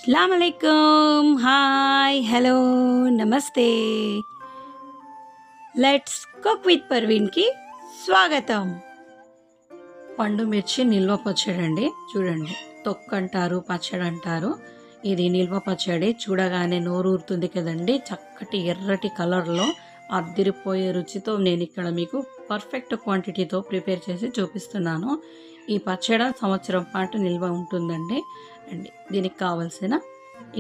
अस्सलामुअलैकुम, हाय, हेलो, నమస్తే. Let's cook with పర్వీన్కి స్వాగతం. పండు మిర్చి నిల్వ పచ్చడి అండి. చూడండి, తొక్కు అంటారు, పచ్చడి అంటారు. ఇది నిల్వ పచ్చడి. చూడగానే నోరు ఊరుతుంది కదండి. చక్కటి ఎర్రటి కలర్లో అద్దిరిపోయే రుచితో నేను ఇక్కడ మీకు పర్ఫెక్ట్ క్వాంటిటీతో ప్రిపేర్ చేసి చూపిస్తున్నాను. ఈ పచ్చడి సంవత్సరం పాటు నిల్వ ఉంటుందండి. అండి, దీనికి కావలసిన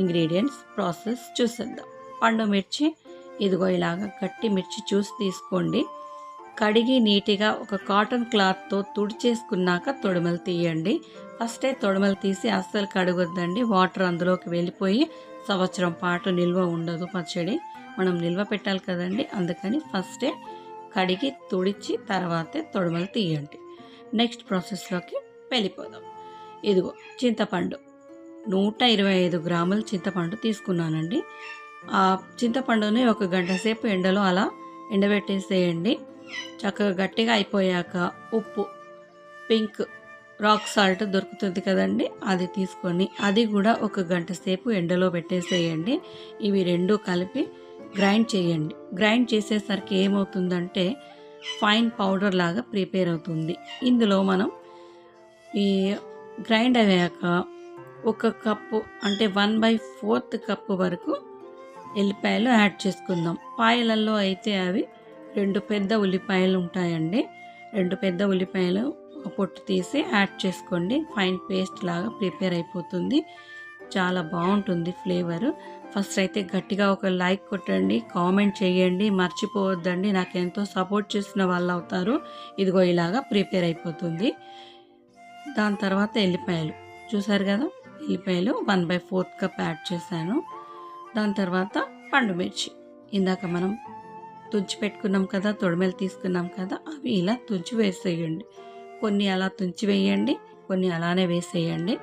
ఇంగ్రీడియంట్స్ ప్రాసెస్ చూసేద్దాం. పండు మిర్చి, ఇదిగో ఇలాగా గట్టి మిర్చి చూసి తీసుకోండి. కడిగి నీట్గా ఒక కాటన్ క్లాత్తో తుడిచేసుకున్నాక తొడిమలు తీయండి. ఫస్టే తొడిమలు తీసి అస్సలు కడగొద్దండి. వాటర్ అందులోకి వెళ్ళిపోయి సంవత్సరం పాటు నిల్వ ఉండదు పచ్చడి. మనం నిల్వ పెట్టాలి కదండి, అందుకని ఫస్టే కడిగి తుడిచి తర్వాతే తొడిమలు తీయండి. నెక్స్ట్ ప్రాసెస్లోకి వెళ్ళిపోదాం. ఇదిగో చింతపండు, 125 గ్రాముల చింతపండు తీసుకున్నానండి. ఆ చింతపండుని ఒక గంట సేపు ఎండలో అలా ఎండబెట్టేసేయండి. చక్కగా గట్టిగా అయిపోయాక ఉప్పు, పింక్ రాక్ సాల్ట్ దొరుకుతుంది కదండి, అది తీసుకొని అది కూడా ఒక గంట సేపు ఎండలో పెట్టేసేయండి. ఇవి రెండు కలిపి గ్రైండ్ చేయండి. గ్రైండ్ చేసేసరికి ఏమవుతుందంటే ఫైన్ పౌడర్ లాగా ప్రిపేర్ అవుతుంది. ఇందులో మనం ఈ గ్రైండ్ అయ్యాక ఒక కప్పు అంటే 1/4 కప్పు వరకు ఎల్లిపాయలు యాడ్ చేసుకుందాం. పాయలల్లో అయితే అవి 2 పెద్ద ఉల్లిపాయలు ఉంటాయండి. 2 పెద్ద ఉల్లిపాయలు పొట్టు తీసి యాడ్ చేసుకోండి. ఫైన్ పేస్ట్ లాగా ప్రిపేర్ అయిపోతుంది. చాలా బాగుంటుంది ఫ్లేవర్. ఫస్ట్ అయితే గట్టిగా ఒక లైక్ కొట్టండి, కామెంట్ చేయండి, మర్చిపోవద్దండి. నాకు ఎంతో సపోర్ట్ చేసిన వాళ్ళు అవుతారు. ఇదిగో ఇలాగా ప్రిపేర్ అయిపోతుంది. దాని తర్వాత ఎల్లిపాయలు చూసారు కదా, ఎల్లిపాయలు 1/4 కప్ యాడ్ చేశాను. దాని తర్వాత పండు మిర్చి, ఇందాక మనం తుంచి పెట్టుకున్నాం కదా, తొడిమెలు తీసుకున్నాం కదా, అవి ఇలా తుంచి వేసేయండి. కొన్ని అలా తుంచి వేయండి, కొన్ని అలానే వేసేయండి.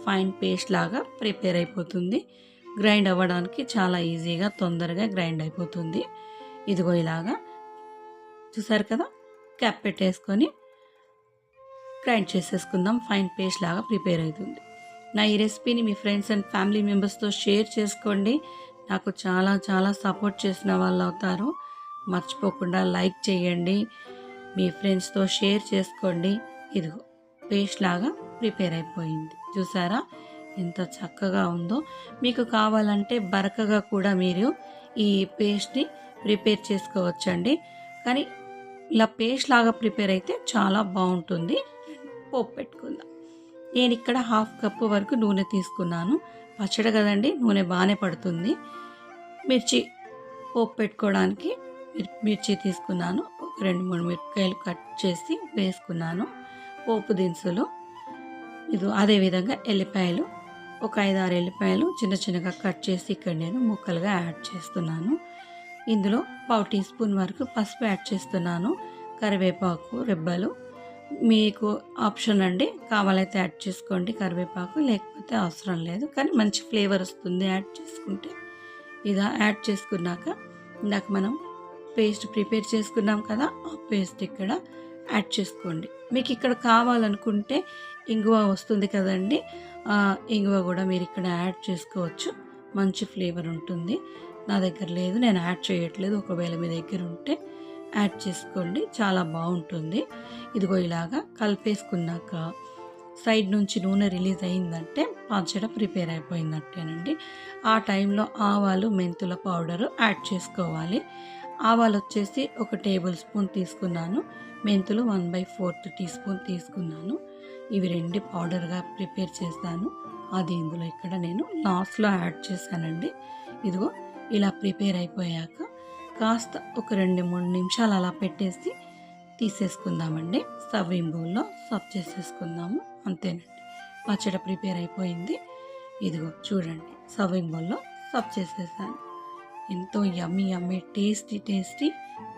ఫైన్ పేస్ట్ లాగా ప్రిపేర్ అయిపోతుంది. గ్రైండ్ అవ్వడానికి చాలా ఈజీగా తొందరగా గ్రైండ్ అయిపోతుంది. ఇదిగో ఇలాగా చూసారు కదా, క్యాప్ పెట్టేసుకొని గ్రైండ్ చేసేసుకుందాం. ఫైన్ పేస్ట్ లాగా ప్రిపేర్ అవుతుంది. నా ఈ రెసిపీని మీ ఫ్రెండ్స్ అండ్ ఫ్యామిలీ మెంబర్స్తో షేర్ చేసుకోండి. నాకు చాలా చాలా సపోర్ట్ చేసిన వాళ్ళు అవుతారు. మర్చిపోకుండా లైక్ చేయండి, మీ ఫ్రెండ్స్తో షేర్ చేసుకోండి. ఇదిగో పేస్ట్ లాగా ప్రిపేర్ అయిపోయింది. చూసారా ఎంత చక్కగా ఉందో. మీకు కావాలంటే బరకగా కూడా మీరు ఈ పేస్ట్ని ప్రిపేర్ చేసుకోవచ్చండి. కానీ ఇలా పేస్ట్ లాగా ప్రిపేర్ అయితే చాలా బాగుంటుంది. పోపు పెట్టుకుందాం. నేను ఇక్కడ 1/2 కప్పు వరకు నూనె తీసుకున్నాను. పచ్చడి కదండి, నూనె బాగానే పడుతుంది. మిర్చి పోపు పెట్టుకోవడానికి మిర్చి తీసుకున్నాను. ఒక 2-3 మిరపకాయలు కట్ చేసి వేసుకున్నాను. పోపు దినుసులు, ఇది అదేవిధంగా ఎల్లిపాయలు, ఒక 5-6 ఎల్లిపాయలు చిన్న చిన్నగా కట్ చేసి ఇక్కడ నేను ముక్కలుగా యాడ్ చేస్తున్నాను. ఇందులో 1/4 టీ స్పూన్ వరకు పసుపు యాడ్ చేస్తున్నాను. కరివేపాకు రెబ్బలు మీకు ఆప్షన్ అండి, కావాలైతే యాడ్ చేసుకోండి కరివేపాకు, లేకపోతే అవసరం లేదు. కానీ మంచి ఫ్లేవర్ వస్తుంది యాడ్ చేసుకుంటే. ఇలా యాడ్ చేసుకున్నాక ఇందాక మనం పేస్ట్ ప్రిపేర్ చేసుకున్నాం కదా, ఆ పేస్ట్ ఇక్కడ యాడ్ చేసుకోండి. మీకు ఇక్కడ కావాలనుకుంటే ఇంగువ వస్తుంది కదండి, ఇంగువ కూడా మీరు ఇక్కడ యాడ్ చేసుకోవచ్చు. మంచి ఫ్లేవర్ ఉంటుంది. నా దగ్గర లేదు, నేను యాడ్ చేయట్లేదు. ఒకవేళ మీ దగ్గర ఉంటే యాడ్ చేసుకోండి, చాలా బాగుంటుంది. ఇదిగో ఇలాగా కలిపేసుకున్నాక సైడ్ నుంచి నూనె రిలీజ్ అయిందంటే పచ్చడి ప్రిపేర్ అయిపోయిందంటేనండి. ఆ టైంలో ఆవాలు, మెంతుల పౌడరు యాడ్ చేసుకోవాలి. ఆవాలు వచ్చేసి 1 టేబుల్ స్పూన్ తీసుకున్నాను. మెంతులు 1/4 టీ స్పూన్ తీసుకున్నాను. ఇవి 2 పౌడర్గా ప్రిపేర్ చేస్తాను. అది ఇందులో ఇక్కడ నేను లాస్ట్లో యాడ్ చేశానండి. ఇదిగో ఇలా ప్రిపేర్ అయిపోయాక కాస్త ఒక 2-3 నిమిషాలు అలా పెట్టేసి తీసేసుకుందామండి. సర్వింగ్ బౌల్లో సర్వ్ చేసేసుకుందాము. అంతేనండి, పచ్చడి ప్రిపేర్ అయిపోయింది. ఇదిగో చూడండి, సర్వింగ్ బౌల్లో సర్వ్ చేసేసాను. ఎంతో యమ్మీ యమ్మీ టేస్టీ టేస్టీ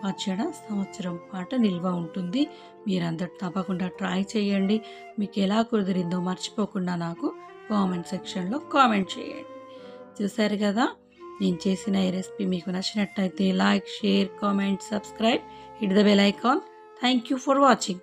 పచ్చడి సంవత్సరం పాటు నిల్వ ఉంటుంది. మీరందరూ తప్పకుండా ట్రై చేయండి. మీకు ఎలా కుదిరిందో మర్చిపోకుండా నాకు కామెంట్ సెక్షన్లో కామెంట్ చేయండి. చూసారు కదా, నేను చేసిన ఈ రెసిపీ మీకు నచ్చినట్టయితే like, share, comment, subscribe, hit the bell icon. Thank you for watching.